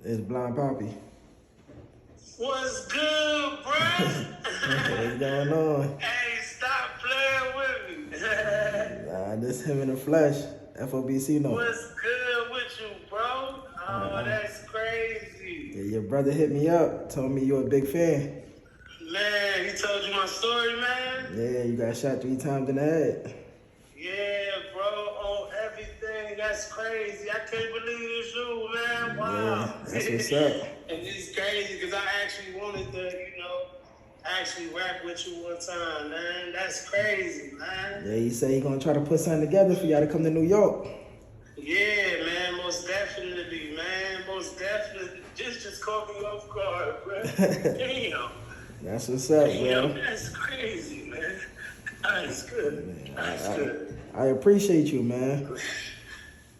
It's Blind Poppy. What's good, bruh? What's going on? Hey, stop playing with me. Nah, this him in the flesh. FOBC no. What's good with you, bro? Oh, Uh, that's crazy. yeah, your brother hit me up, told me you're a big fan. Man, he told you my story, man? Yeah, you got shot 3 times in the head. Yeah, bro, on everything. That's crazy. I can't believe it's you, man. Wow. Yeah, that's what's up. And it's crazy because I actually wanted to, actually rap with you one time, man. That's crazy, man. Yeah, he said he gonna try to put something together for y'all to come to New York. Yeah, man, most definitely, man. Most definitely. Just caught me off guard, bro. Damn. That's what's up, bro. That's crazy, man. That's good. Man, That's good. I appreciate you, man.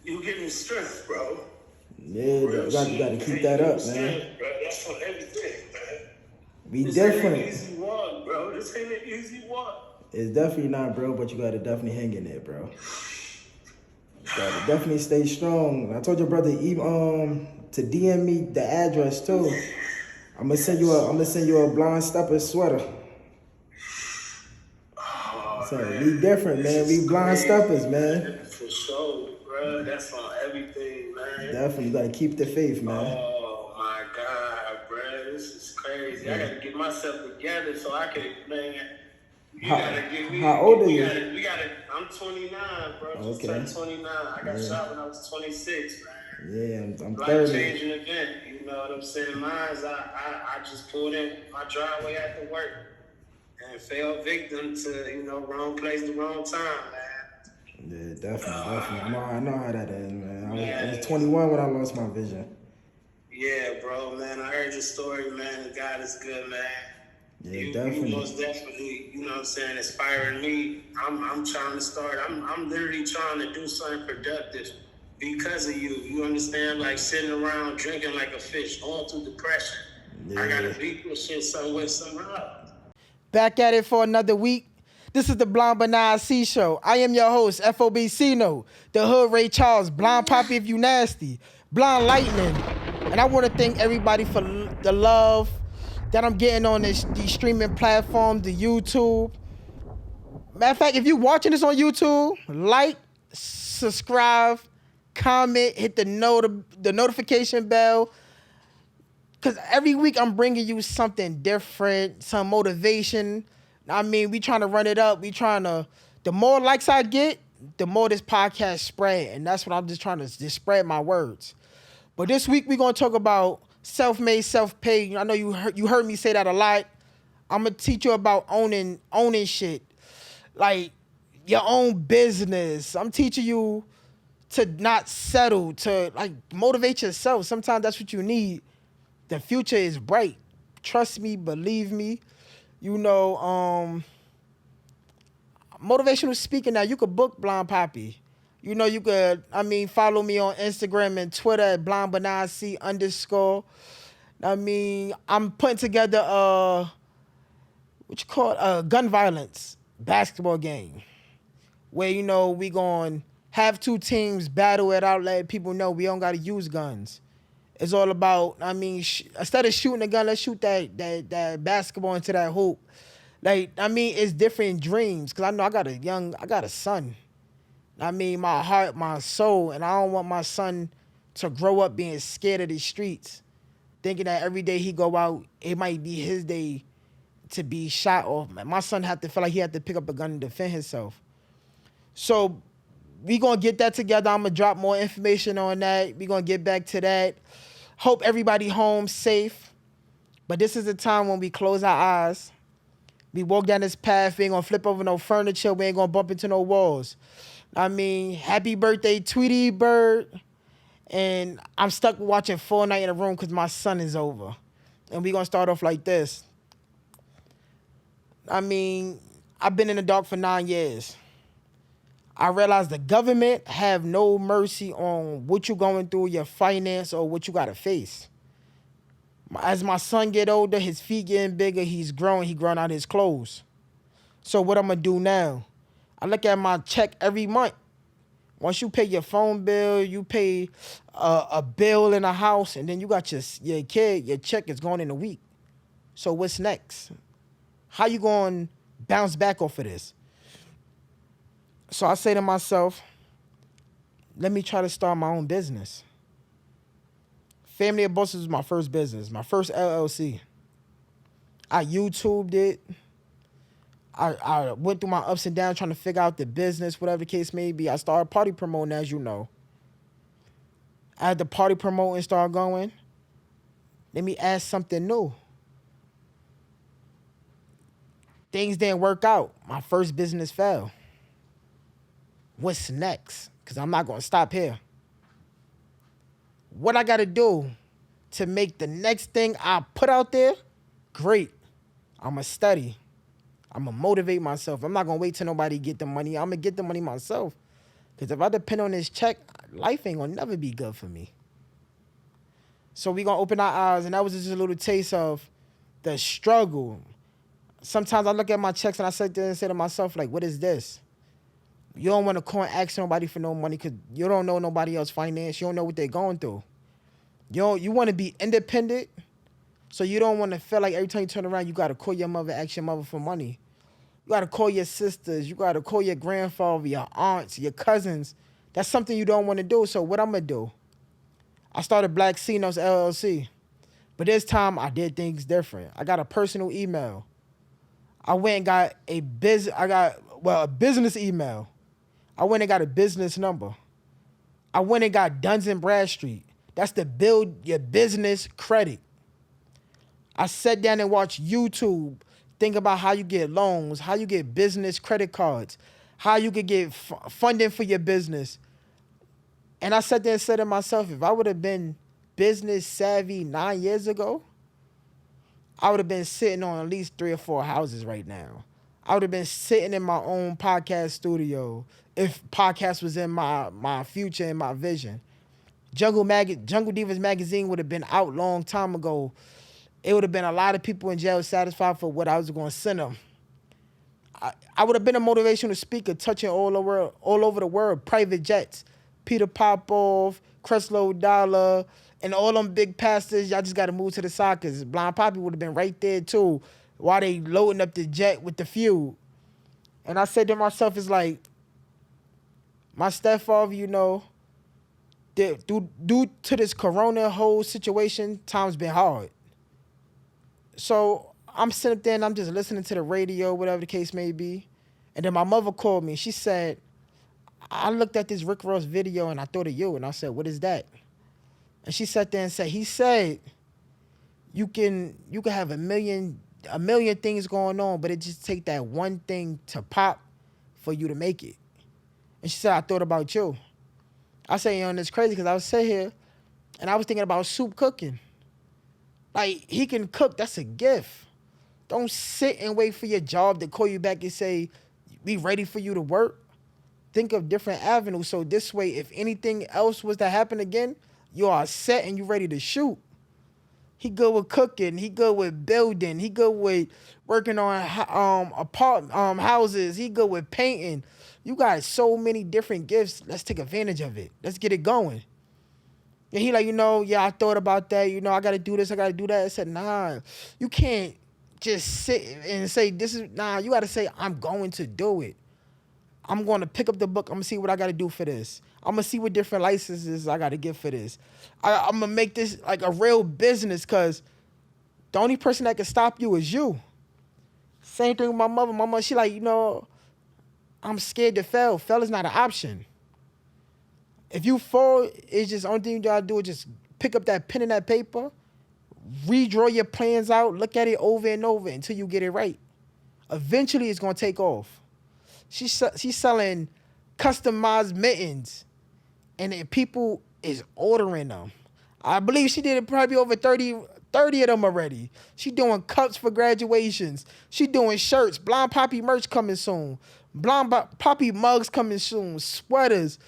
You give me strength, bro. Yeah, you gotta keep that up, man. Strength, bro. That's on everything, man. Be This different. ain't an easy one, bro. This ain't an easy one. It's definitely not, bro, but you gotta definitely hang in there, bro. You gotta definitely stay strong. I told your brother to DM me the address too. I'm gonna send you a blind stepper sweater. Oh, So man. we different, man. We blind steppers, man. For sure, bro. That's on everything, man. Definitely, you gotta keep the faith, man. Oh my God, bro, this is crazy. I gotta get myself together so I can, man. You gotta get me. How old are you? I'm 29, bro. Just Okay. turned 29. I got shot when I was 26, man. Yeah, I'm 30. Life-changing event. You know what I'm saying? Mine's, I just pulled in my driveway after work and fell victim to, wrong place, the wrong time, man. Yeah, definitely. I know how that is, man. I was Yeah. 21 when I lost my vision. Yeah, bro, man. I heard your story, man. And God is good, man. Yeah, definitely. You most definitely, inspiring me. I'm trying to start. I'm literally trying to do something productive because of you. You understand? Like sitting around drinking like a fish, going through depression. Yeah. I gotta beat this shit some way, somehow. Back at it for another week. This is the BBNIC show. I am your host, FOBC No, the Hood Ray Charles, Blind Poppy if you nasty, Blind Lightning. And I want to thank everybody for the love that I'm getting on these streaming platforms, the YouTube. Matter of fact, if you're watching this on YouTube, like, subscribe, comment, hit the notification bell. Because every week I'm bringing you something different, some motivation. I mean, we trying to run it up. The more likes I get, the more this podcast spread. And that's what I'm just trying to just spread my words. But this week we're going to talk about self-made, self-paid. I know you heard me say that a lot. I'm going to teach you about owning shit. Like your own business. I'm teaching you to not settle, to like motivate yourself. Sometimes that's what you need. The future is bright. Trust me, believe me. Motivational speaking now, you could book Blind Poppy. You could, follow me on Instagram and Twitter at BlindBanasi_. I'm putting together a gun violence basketball game where, we going to have 2 teams battle it out, let people know we don't got to use guns. It's all about, instead of shooting a gun, let's shoot that basketball into that hoop. It's different dreams. Because I know I got a son. My heart, my soul, and I don't want my son to grow up being scared of the streets. Thinking that every day he go out, it might be his day to be shot off. My son had to feel like he had to pick up a gun and defend himself. So we going to get that together. I'm going to drop more information on that. We going to get back to that. Hope everybody home safe. But this is the time when we close our eyes. We walk down this path. We ain't going to flip over no furniture. We ain't going to bump into no walls. Happy birthday, Tweety Bird. And I'm stuck watching Fortnite in a room because my son is over. And we going to start off like this. I've been in the dark for 9 years. I realized the government have no mercy on what you're going through, your finance, or what you got to face. As my son get older, his feet getting bigger, he growing out his clothes. So what I'm going to do now, I look at my check every month. Once you pay your phone bill, you pay a bill in a house, and then you got your kid, your check is going in a week. So what's next? How you going to bounce back off of this? So I say to myself, let me try to start my own business. Family of Bosses was my first business, my first LLC. I YouTubed it. I went through my ups and downs trying to figure out the business, whatever the case may be. I started party promoting, as you know. I had the party promoting start going. Let me add something new. Things didn't work out. My first business fell. What's next? Because I'm not going to stop here. What I got to do to make the next thing I put out there great? I'm going to study. I'm going to motivate myself. I'm not going to wait till nobody get the money. I'm going to get the money myself. Because if I depend on this check, life ain't going to never be good for me. So we going to open our eyes, and that was just a little taste of the struggle. Sometimes I look at my checks and I sit there and say to myself, like, what is this? You don't want to call and ask nobody for no money because you don't know nobody else's finance. You don't know what they're going through. You want to be independent, so you don't want to feel like every time you turn around, you got to call your mother, ask your mother for money. You got to call your sisters. You got to call your grandfather, your aunts, your cousins. That's something you don't want to do. So what I'm going to do? I started Black Cinos LLC. But this time, I did things different. I got a personal email. I went and got a business email. I went and got a business number. I went and got Duns and Bradstreet. That's to build your business credit. I sat down and watched YouTube. Think about how you get loans, how you get business credit cards, how you could get funding for your business. And I sat there and said to myself, if I would have been business savvy 9 years ago, I would have been sitting on at least 3 or 4 houses right now. I would have been sitting in my own podcast studio if podcast was in my future and my vision. Jungle Divas magazine would have been out long time ago. It would have been a lot of people in jail satisfied for what I was going to send them. I would have been a motivational speaker touching all over the world, private jets. Peter Popov, Cresslow Dollar, and all them big pastors, y'all just got to move to the side because Blind Poppy would have been right there too while they loading up the jet with the fuel. And I said to myself, it's like, my stepfather, due to this corona whole situation, time's been hard. So I'm sitting up there and I'm just listening to the radio, whatever the case may be. And then my mother called me. She said, I looked at this Rick Ross video and I thought of you. And I said, what is that? And she sat there and said, he said, you can have a million things going on, but it just take that one thing to pop for you to make it. And she said, I thought about you. I said, it's crazy because I was sitting here and I was thinking about soup cooking. Like, he can cook. That's a gift. Don't sit and wait for your job to call you back and say, we ready for you to work. Think of different avenues. So this way, if anything else was to happen again, you are set and you ready to shoot. He good with cooking. He good with building. He good with working on houses. He good with painting. You got so many different gifts. Let's take advantage of it. Let's get it going. And he like, I thought about that. I got to do this. I got to do that. I said, nah, you can't just sit and say, you got to say, I'm going to do it. I'm going to pick up the book. I'm going to see what I got to do for this. I'm going to see what different licenses I got to get for this. I'm going to make this like a real business because the only person that can stop you is you. Same thing with my mother. My mother, she like, I'm scared to fail. Fail is not an option. If you fall, it's just the only thing you got to do is just pick up that pen and that paper, redraw your plans out, look at it over and over until you get it right. Eventually, it's going to take off. She's selling customized mittens, and then people is ordering them. I believe she did probably over 30 of them already. She doing cups for graduations. She doing shirts. Blind Poppy merch coming soon. Blind Poppy mugs coming soon. Sweaters.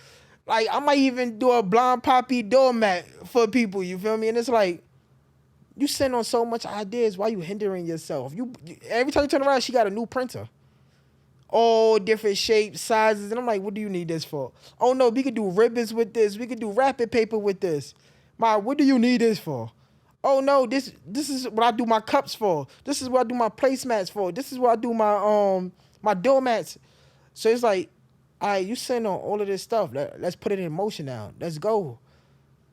Like, I might even do a Blind Poppy doormat for people, you feel me? And it's like, you sitting on so much ideas, why you hindering yourself? Every time you turn around, she got a new printer. all different shapes, sizes, and I'm like, what do you need this for? Oh no, we could do ribbons with this. We could do wrapping paper with this. Ma, what do you need this for? Oh no, this is what I do my cups for. This is what I do my placemats for. This is what I do my doormats. So it's like, all right, you send on all of this stuff. Let's put it in motion now. Let's go.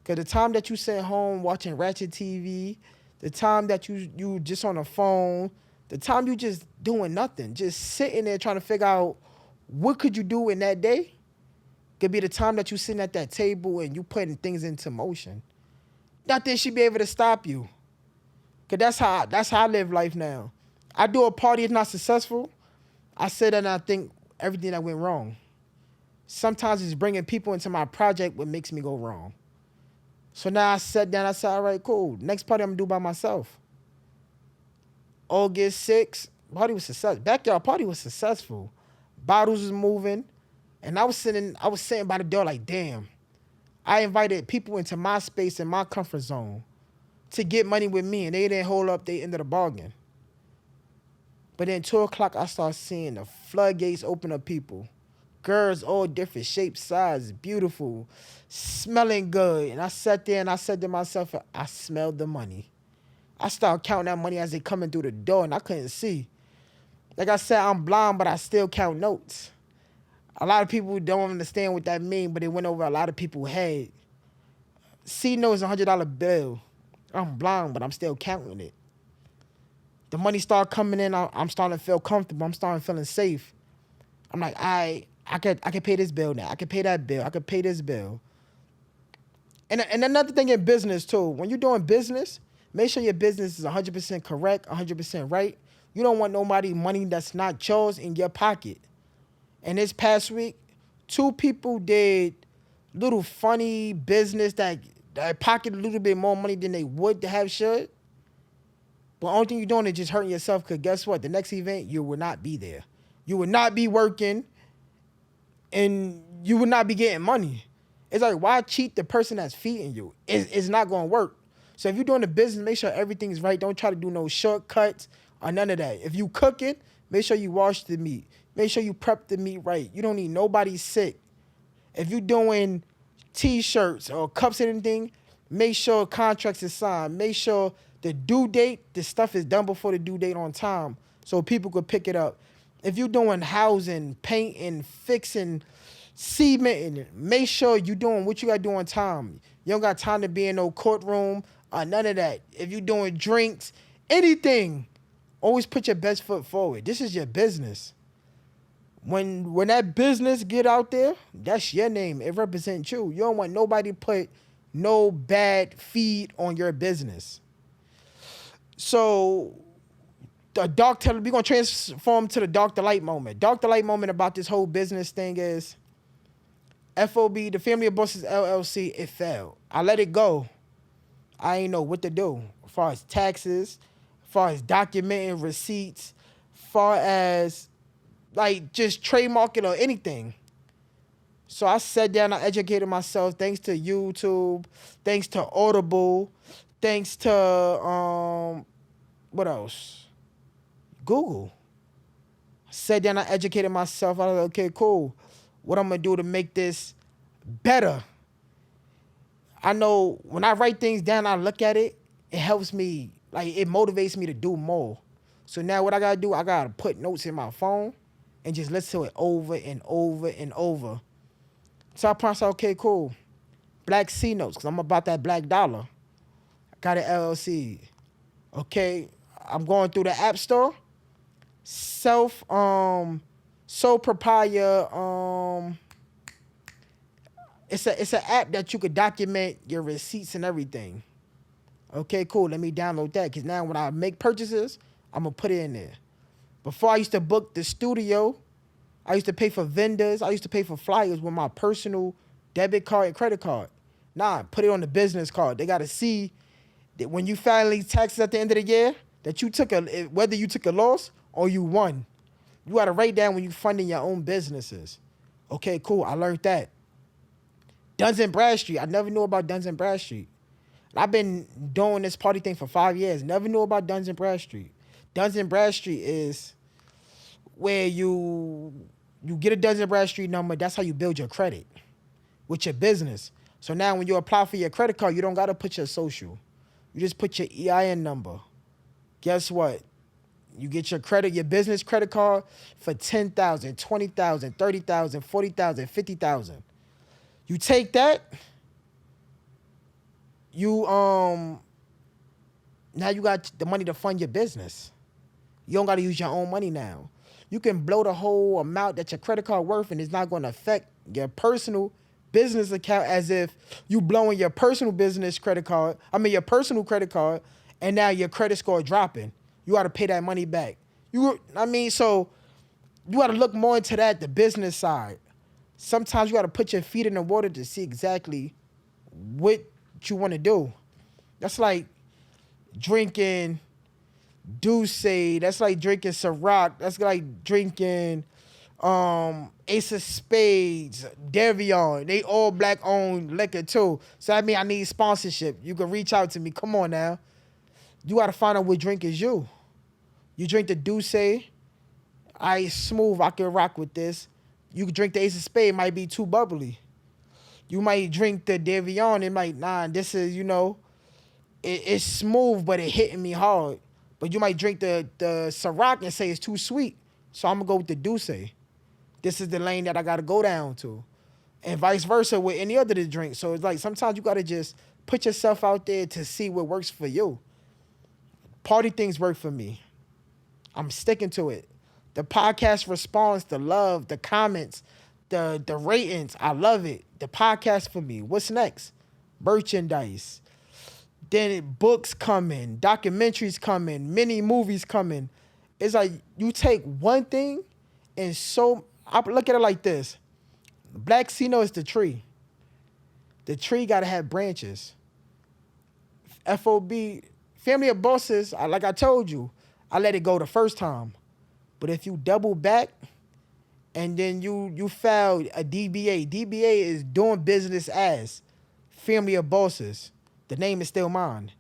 Cause the time that you sit home watching Ratchet TV, the time that you just on the phone, the time you just doing nothing, just sitting there trying to figure out what could you do in that day, could be the time that you sitting at that table and you putting things into motion. Nothing should be able to stop you. Cause that's how I live life now. I do a party, it's not successful. I sit and I think everything that went wrong. Sometimes it's bringing people into my project what makes me go wrong. So now I sat down, I said, all right, cool. Next party I'm gonna do by myself. August 6th, party was successful. Backyard party was successful. Bottles was moving. And I was sitting by the door like, damn. I invited people into my space and my comfort zone to get money with me, and they didn't hold up their end of the bargain. But then 2 o'clock, I started seeing the floodgates open up people. Girls all different shapes, sizes, beautiful, smelling good. And I sat there and I said to myself, I smelled the money. I started counting that money as they coming through the door and I couldn't see. Like I said, I'm blind, but I still count notes. A lot of people don't understand what that means, but it went over a lot of people's head. C note is a $100 bill. I'm blind, but I'm still counting it. The money started coming in, I'm starting to feel comfortable. I'm starting feeling safe. I'm like, I can pay this bill now. I can pay that bill. I can pay this bill. And another thing in business too, when you're doing business, make sure your business is 100% correct, 100% right. You don't want nobody money that's not yours in your pocket. And this past week, 2 people did little funny business that pocketed a little bit more money than they would to have should. But the only thing you're doing is just hurting yourself because guess what? The next event, you will not be there. You will not be working and you will not be getting money. It's like, why cheat the person that's feeding you? It's not going to work. So if you're doing the business, make sure everything is right. Don't try to do no shortcuts or none of that. If you cooking, make sure you wash the meat. Make sure you prep the meat right. You don't need nobody sick. If you're doing T-shirts or cups and anything, make sure contracts is signed. Make sure the due date, the stuff is done before the due date on time so people could pick it up. If you're doing housing, painting, fixing, cementing, make sure you're doing what you got to do on time. You don't got time to be in no courtroom or none of that. If you're doing drinks, anything, always put your best foot forward. This is your business. When that business get out there, that's your name. It represents you. You don't want nobody put no bad feed on your business. So we're going to transform to the dark to light moment. Dark to light moment about this whole business thing is FOB, the Family of Bosses LLC, it failed. I let it go. I ain't know what to do as far as taxes, as far as documenting receipts, as far as like just trademarking or anything. So I sat down, I educated myself thanks to YouTube, thanks to Audible, thanks to, what else? Google. I sat down, I educated myself. I was like, okay, cool. What I'm going to do to make this better? I know when I write things down, I look at it, it helps me, like it motivates me to do more. So now what I got to do, I got to put notes in my phone and just listen to it over and over and over. So I promised, okay, cool. Black C notes, because I'm about that black dollar. I got an LLC. Okay, I'm going through the App Store. Sole proprietor, it's an app that you could document your receipts and everything. Okay, cool. Let me download that because now when I make purchases, I'm going to put it in there. Before I used to book the studio, I used to pay for vendors. I used to pay for flyers with my personal debit card and credit card. Nah, put it on the business card. They got to see that when you finally taxes at the end of the year, that you took whether you took a loss or you won. You got to write down when you funding your own businesses. Okay, cool. I learned that. Duns and Bradstreet. I never knew about Duns and Bradstreet. I've been doing this party thing for 5 years. Never knew about Duns and Bradstreet. Duns and Bradstreet is where you get a Dun& Bradstreet number. That's how you build your credit with your business. So now when you apply for your credit card, you don't got to put your social. You just put your EIN number. Guess what? You get your business credit card for $10,000, $20,000, $30,000, $40,000, $50,000. You take that, you now you got the money to fund your business. You don't got to use your own money now. You can blow the whole amount that your credit card worth, and it's not going to affect your personal business account as if you blowing your personal credit card, and now your credit score dropping. You got to pay that money back. So you got to look more into that, the business side. Sometimes you got to put your feet in the water to see exactly what you want to do. That's like drinking Douce. That's like drinking Ciroc. That's like drinking Ace of Spades, Devion. They all black-owned liquor too. So I need sponsorship. You can reach out to me. Come on now. You got to find out what drink is you. You drink the Douce. Smooth. I can rock with this. You can drink the Ace of Spades. It might be too bubbly. You might drink the Devion. It might, this is, it's smooth, but it hitting me hard. But you might drink the Ciroc and say it's too sweet. So I'm going to go with the Douce. This is the lane that I got to go down to. And vice versa with any other drink. So it's like sometimes you got to just put yourself out there to see what works for you. Party things work for me. I'm sticking to it. The podcast response, the love, the comments, the ratings, I love it. The podcast for me. What's next? Merchandise. Then books coming, documentaries coming, mini movies coming. It's like you take one thing and I look at it like this. Black Cino is the tree. The tree got to have branches. FOB, family of bosses, like I told you, I let it go the first time. But if you double back and then you filed a DBA is doing business as family of bosses. The name is still mine.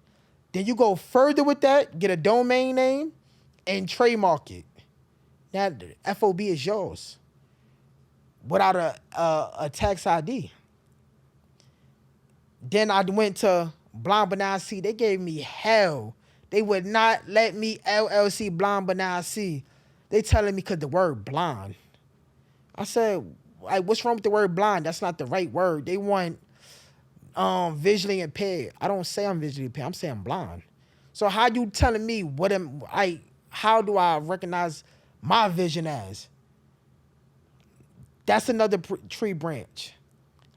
Then you go further with that, get a domain name, and trademark it. Now, the FOB is yours without a tax ID. Then I went to BBNIC. They gave me hell. They would not let me LLC BBNIC. They telling me because the word blind. I said, what's wrong with the word blind? That's not the right word. They want visually impaired. I don't say I'm visually impaired. I'm saying I'm blind. So how you telling me how do I recognize my vision as? That's another tree branch.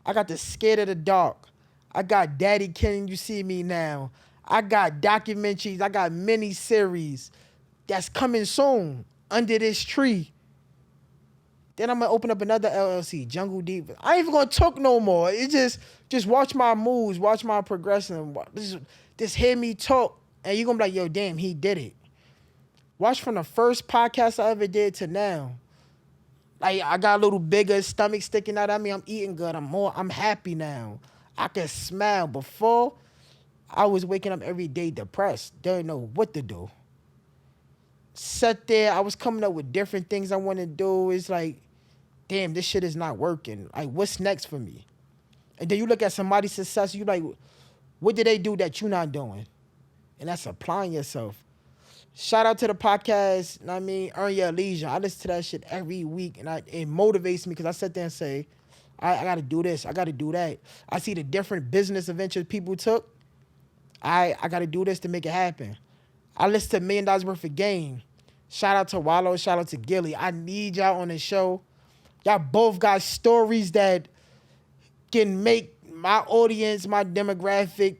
I got the Scared of the Dark. I got Daddy Can You See Me Now. I got documentaries. I got mini series that's coming soon under this tree. Then I'm going to open up another LLC, Jungle Deep. I ain't even going to talk no more. It's just watch my moves, watch my progression. Just hear me talk, and you're going to be like, yo, damn, he did it. Watch from the first podcast I ever did to now. Like, I got a little bigger stomach sticking out at me. I'm eating good. I'm happy now. I can smile. Before, I was waking up every day depressed. Didn't know what to do. Sat there. I was coming up with different things I want to do. It's like, damn, this shit is not working. Like, what's next for me? And then you look at somebody's success, you like, what did they do that you're not doing? And that's applying yourself. Shout out to the podcast, Earn Your Leisure. I listen to that shit every week, and it motivates me because I sit there and say, I got to do this. I got to do that. I see the different business adventures people took. I got to do this to make it happen. I listen to $1 Million Worth of Game. Shout out to Wallow. Shout out to Gilly. I need y'all on the show. Y'all both got stories that can make my audience, my demographic,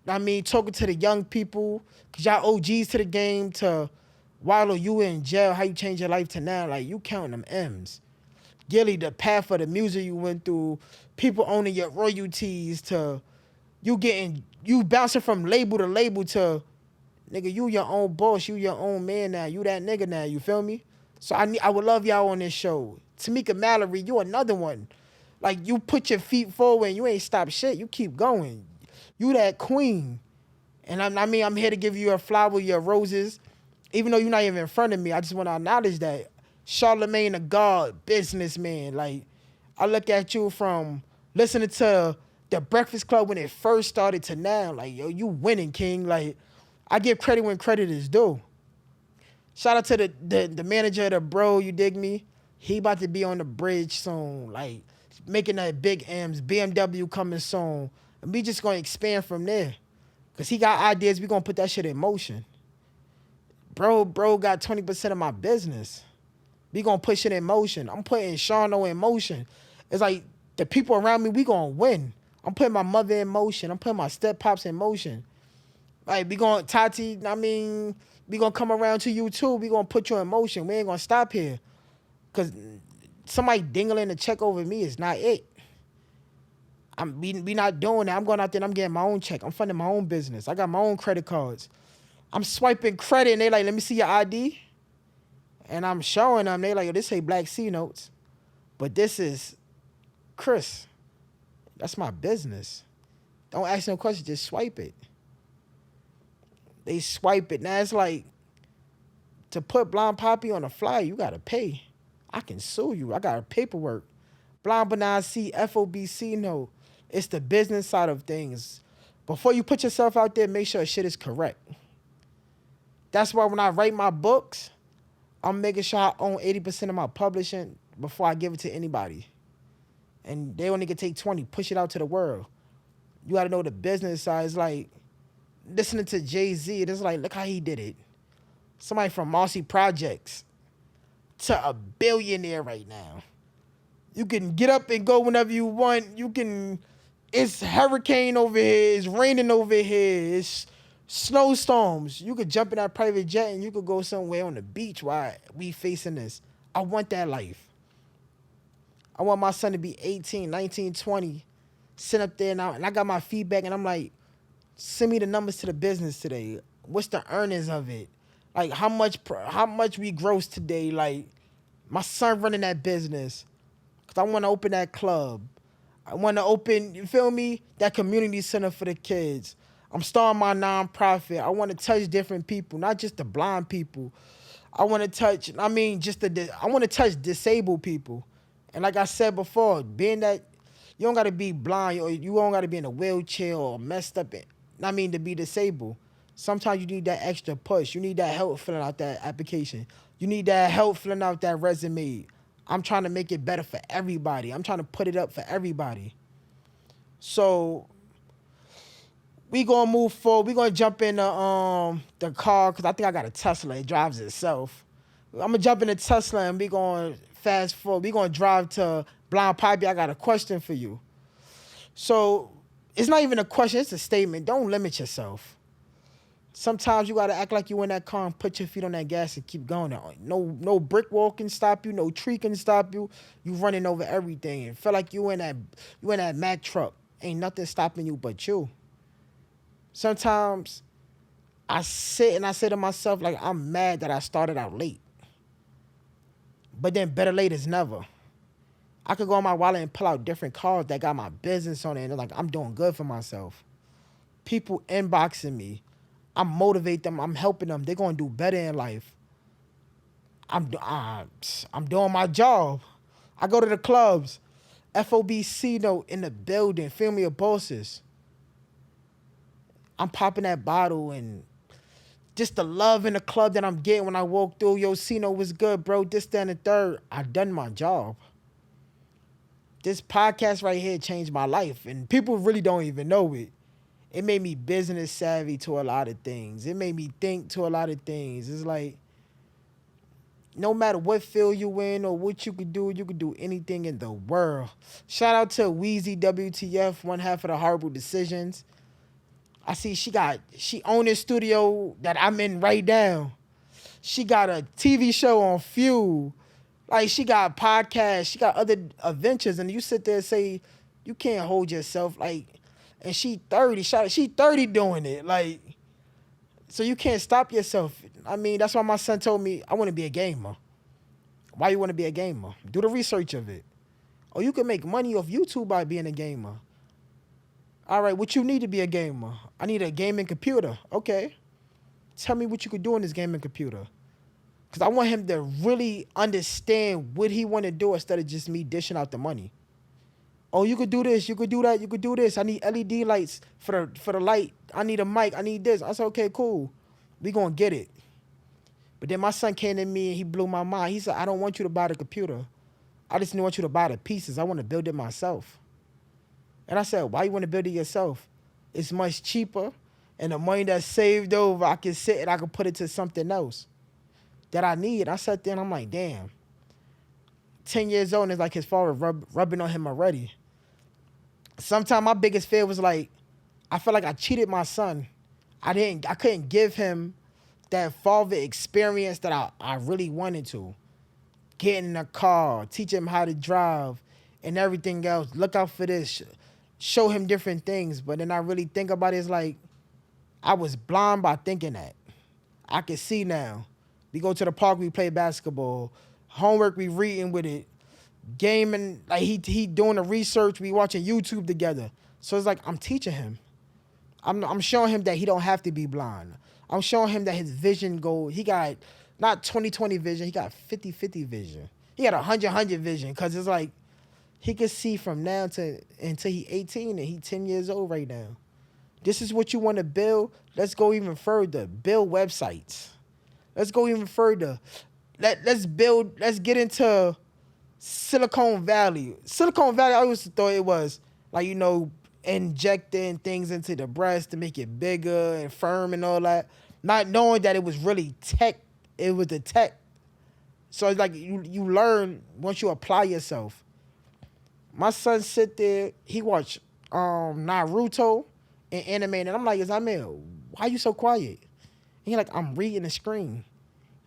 talking to the young people, because y'all OGs to the game, to Wallow, you were in jail, how you changed your life to now, like, you counting them M's. Gilly, the path of the music you went through, people owning your royalties, to you bouncing from label to label to, nigga, you your own boss, you your own man now, you that nigga now, you feel me? So I would love y'all on this show. Tamika Mallory, you another one. Like, you put your feet forward and you ain't stop shit, you keep going. You that queen. And I'm here to give you your flower, your roses. Even though you're not even in front of me, I just want to acknowledge that. Charlemagne the God, businessman. Like, I look at you from listening to the Breakfast Club when it first started to now. Like, yo, you winning, King. Like, I give credit when credit is due. Shout out to the manager of the bro, you dig me? He about to be on the bridge soon. Like, making that big M's, BMW coming soon. And we just gonna expand from there. Cause he got ideas, we gonna put that shit in motion. Bro got 20% of my business. We gonna push it in motion. I'm putting Shano in motion. It's like the people around me, we gonna win. I'm putting my mother in motion. I'm putting my step pops in motion. Like, we gonna, Tati, I mean, we gonna come around to you too. We gonna put you in motion. We ain't gonna stop here. Cause somebody dingling a check over me is not it. We not doing that. I'm going out there and I'm getting my own check. I'm funding my own business. I got my own credit cards. I'm swiping credit and they like, let me see your ID. And I'm showing them. They like, yo, this say Black C notes. But this is Chris. That's my business. Don't ask no questions. Just swipe it. They swipe it. Now it's like, to put Blonde Poppy on a flyer, you got to pay. I can sue you. I got paperwork. Blonde BBNIC, FOBC note. It's the business side of things. Before you put yourself out there, make sure shit is correct. That's why when I write my books, I'm making sure I own 80% of my publishing before I give it to anybody. And they only can take 20, push it out to the world. You got to know the business side. It's like listening to Jay-Z. It's like, look how he did it. Somebody from Marcy Projects to a billionaire right now. You can get up and go whenever you want. You can, it's hurricane over here. It's raining over here. It's snowstorms. You could jump in that private jet and you could go somewhere on the beach while we facing this. I want that life. I want my son to be 18, 19, 20, sit up there now, and I got my feedback and I'm like, send me the numbers to the business today. What's the earnings of it? Like, how much we gross today? Like, my son running that business. Because I want to open that club. I want to open, you feel me, that community center for the kids. I'm starting my nonprofit. I want to touch different people, not just the blind people. I want to touch, I want to touch disabled people. And like I said before, being that you don't got to be blind or you don't got to be in a wheelchair or messed up, to be disabled. Sometimes you need that extra push. You need that help filling out that application. You need that help filling out that resume. I'm trying to make it better for everybody. I'm trying to put it up for everybody. So we gonna move forward. We gonna jump in the car because I think I got a Tesla. It drives itself. I'm gonna jump in the Tesla and we gonna fast forward. We gonna drive to Blonde Poppy. I got a question for you. So it's not even a question. It's a statement. Don't limit yourself. Sometimes you gotta act like you in that car and put your feet on that gas and keep going. No brick wall can stop you. No tree can stop you. You running over everything. And feel like you in that Mack truck. Ain't nothing stopping you but you. Sometimes I sit and I say to myself, like, I'm mad that I started out late. But then better late is never. I could go on my wallet and pull out different cards that got my business on it. And like, I'm doing good for myself. People inboxing me. I motivate them. I'm helping them. They're going to do better in life. I'm doing my job. I go to the clubs. FOBC note in the building. Family of bosses. I'm popping that bottle and just the love in the club that I'm getting when I walk through. Yo, Cino was good, bro. This, that, and the third. I done my job. This podcast right here changed my life. And people really don't even know it. It made me business savvy to a lot of things. It made me think to a lot of things. It's like, no matter what field you in or what you could do anything in the world. Shout out to Weezy WTF, one half of the Horrible Decisions. I see she owned this studio that I'm in right now. She got a TV show on Fuel. Like, she got podcasts. She got other adventures. And you sit there and say, you can't hold yourself. Like, and she 30. She 30 doing it. Like, so you can't stop yourself. I mean, that's why my son told me, I want to be a gamer. Why you want to be a gamer? Do the research of it. Or you can make money off YouTube by being a gamer. All right, what you need to be a gamer? I need a gaming computer. Okay. Tell me what you could do on this gaming computer. Because I want him to really understand what he want to do instead of just me dishing out the money. Oh, you could do this, you could do that, you could do this. I need LED lights for the light. I need a mic, I need this. I said, okay, cool. We gonna get it. But then my son came to me and he blew my mind. He said, I don't want you to buy the computer. I just want you to buy the pieces. I want to build it myself. And I said, why you want to build it yourself? It's much cheaper. And the money that's saved over, I can sit and I can put it to something else that I need. I sat there and I'm like, damn. 10 years old and it's like his father rubbing on him already. Sometimes my biggest fear was like, I felt like I cheated my son. I couldn't give him that father experience that I really wanted to. Getting in a car, teach him how to drive and everything else. Look out for this. Show him different things. But then I really think about it, it's like, I was blind by thinking that. I can see now. We go to the park, we play basketball. Homework, we reading with it. Gaming, like he doing the research, we watching YouTube together. So it's like, I'm teaching him. I'm showing him that he don't have to be blind. I'm showing him that his vision goal, he got not 20/20 vision, he got 50/50 vision. He got 100/100 vision, because it's like, he can see from now to until he 18 and he 10 years old right now. This is what you want to build. Let's go even further. Build websites. Let's go even further. Let's get into Silicon Valley. Silicon Valley, I always thought it was like, injecting things into the breast to make it bigger and firm and all that. Not knowing that it was really tech. It was the tech. So it's like you learn once you apply yourself. My son sit there, he watch Naruto and anime, and I'm like, Zamir, why you so quiet? And he like, I'm reading the screen.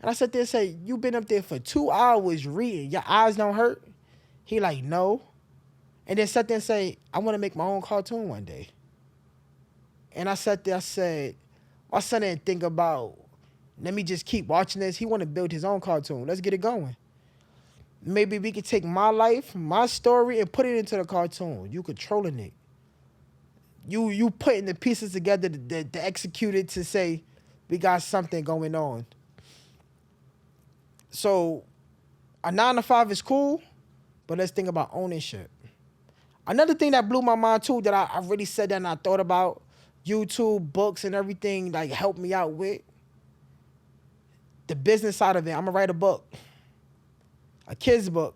And I sit there and say, you been up there for 2 hours reading. Your eyes don't hurt? He like, no. And then sat there and say, I want to make my own cartoon one day. And I sat there, I said, my son didn't think about, let me just keep watching this. He want to build his own cartoon. Let's get it going. Maybe we could take my life, my story, and put it into the cartoon. You controlling it. You putting the pieces together to execute it, to say, we got something going on. So a 9-to-5 is cool, but let's think about ownership. Another thing that blew my mind too, that I really sat down and I thought about, YouTube, books, and everything, like, helped me out with, the business side of it. I'm gonna write a book, a kid's book.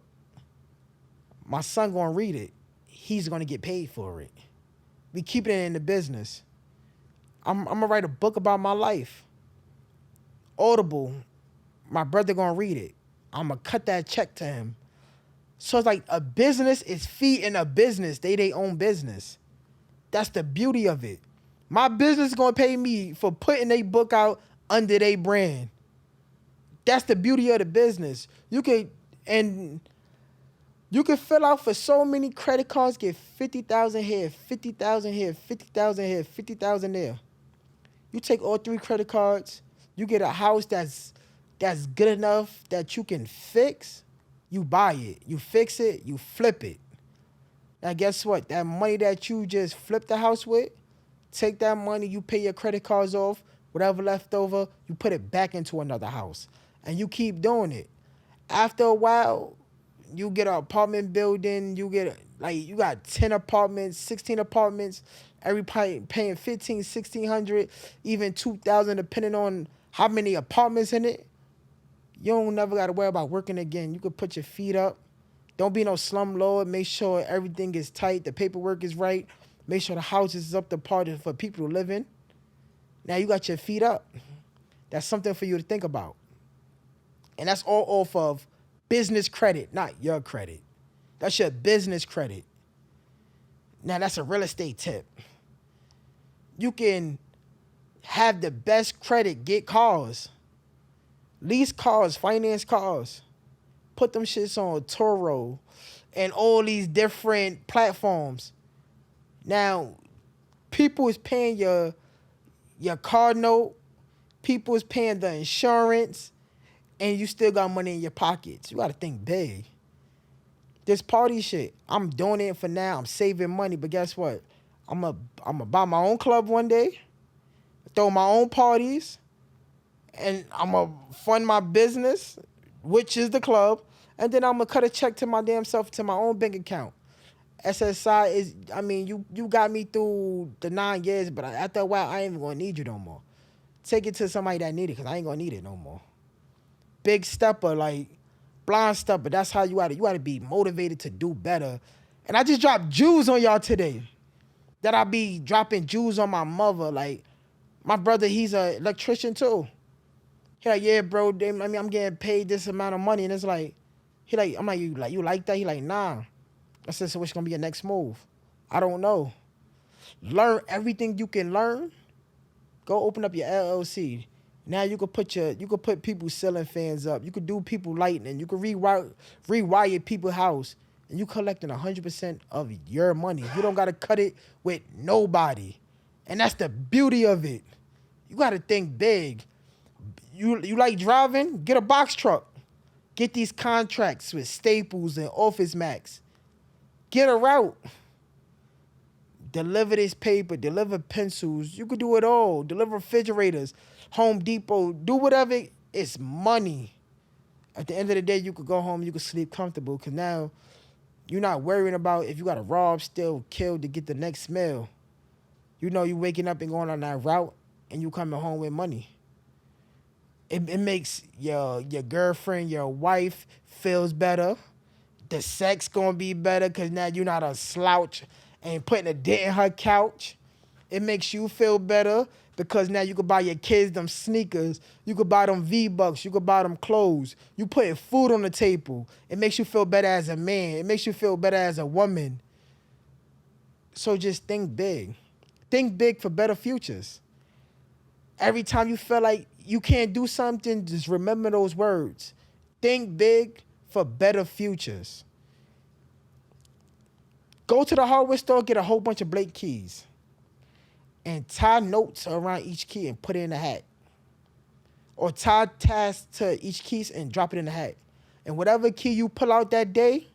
My son gonna read it. He's gonna get paid for it. We keeping it in the business. I'm gonna write a book about my life. Audible. My brother gonna read it. I'm gonna cut that check to him. So it's like, a business is feeding a business. They own business. That's the beauty of it. My business is gonna pay me for putting a book out under their brand. That's the beauty of the business. You can fill out for so many credit cards, get 50,000 here, 50,000 here, 50,000 here, 50,000 there. You take all 3 credit cards, you get a house that's good enough that you can fix, you buy it, you fix it, you flip it. Now guess what? That money that you just flipped the house with, take that money, you pay your credit cards off, whatever left over, you put it back into another house. And you keep doing it. After a while, you get an apartment building, you got 10 apartments, 16 apartments, everybody paying $1,500, $1,600, even $2,000, depending on how many apartments in it. You don't never got to worry about working again. You could put your feet up. Don't be no slumlord. Make sure everything is tight, the paperwork is right. Make sure the house is up to par for people to live in. Now you got your feet up. That's something for you to think about. And that's all off of business credit, not your credit. That's your business credit. Now that's a real estate tip. You can have the best credit, get cars, lease cars, finance cars, put them shits on Turo and all these different platforms. Now, people is paying your car note, people is paying the insurance, and you still got money in your pockets. You gotta think big. This party shit, I'm doing it for now. I'm saving money, but guess what? I'm gonna buy my own club one day, throw my own parties, and I'm going to fund my business, which is the club, and then I'm going to cut a check to my damn self to my own bank account. SSI is, I mean, you got me through the 9 years, but after a while, I ain't even going to need you no more. Take it to somebody that need it, because I ain't going to need it no more. Big stepper, like, blind stepper, that's how you gotta be motivated to do better. And I just dropped jewels on y'all today. That I be dropping jewels on my mother. Like, my brother, he's an electrician too. He like, yeah, bro, I'm getting paid this amount of money. And it's like, I'm like, you like that? He like, nah. I said, so what's gonna be your next move? I don't know. Learn everything you can learn. Go open up your LLC. Now you could put people's ceiling fans up. You could do people lighting. You could rewire people's house. And you collecting 100% of your money. You don't gotta cut it with nobody. And that's the beauty of it. You gotta think big. You like driving? Get a box truck. Get these contracts with Staples and Office Max. Get a route. Deliver this paper. Deliver pencils. You could do it all. Deliver refrigerators. Home Depot. Do whatever. It's money. At the end of the day, you could go home. You could sleep comfortable. Because now you're not worrying about if you got to rob, steal, kill to get the next meal. You know you waking up and going on that route. And you coming home with money. It makes your girlfriend, your wife feels better. The sex gonna be better because now you're not a slouch and putting a dent in her couch. It makes you feel better because now you could buy your kids them sneakers. You could buy them V-Bucks. You could buy them clothes. You putting food on the table. It makes you feel better as a man. It makes you feel better as a woman. So just think big. Think big for better futures. Every time you feel like you can't do something, just remember those words. Think big for better futures. Go to the hardware store, get a whole bunch of Blake keys. And tie notes around each key and put it in the hat. Or tie tasks to each key and drop it in the hat. And whatever key you pull out that day,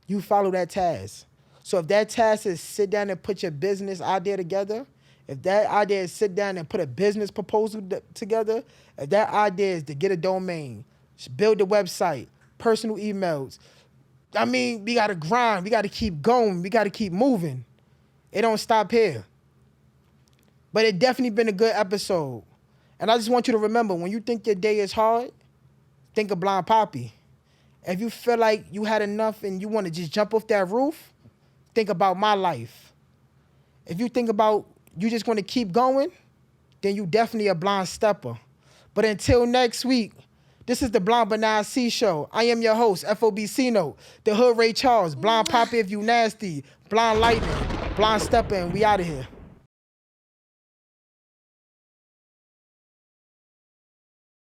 you follow that task. So if that task is sit down and put your business idea together, if that idea is sit down and put a business proposal together, if that idea is to get a domain, build a website, personal emails, I mean, we got to grind. We got to keep going. We got to keep moving. It don't stop here. But it definitely been a good episode. And I just want you to remember, when you think your day is hard, think of Blind Poppy. If you feel like you had enough and you want to just jump off that roof, think about my life. If you think about you just want to keep going, then you definitely a blind stepper. But until next week, this is the BBNIC show. I am your host, FOBC Note, the Hood Ray Charles, Blind Poppy if you nasty, Blind Lightning, Blind Stepper, and we out of here.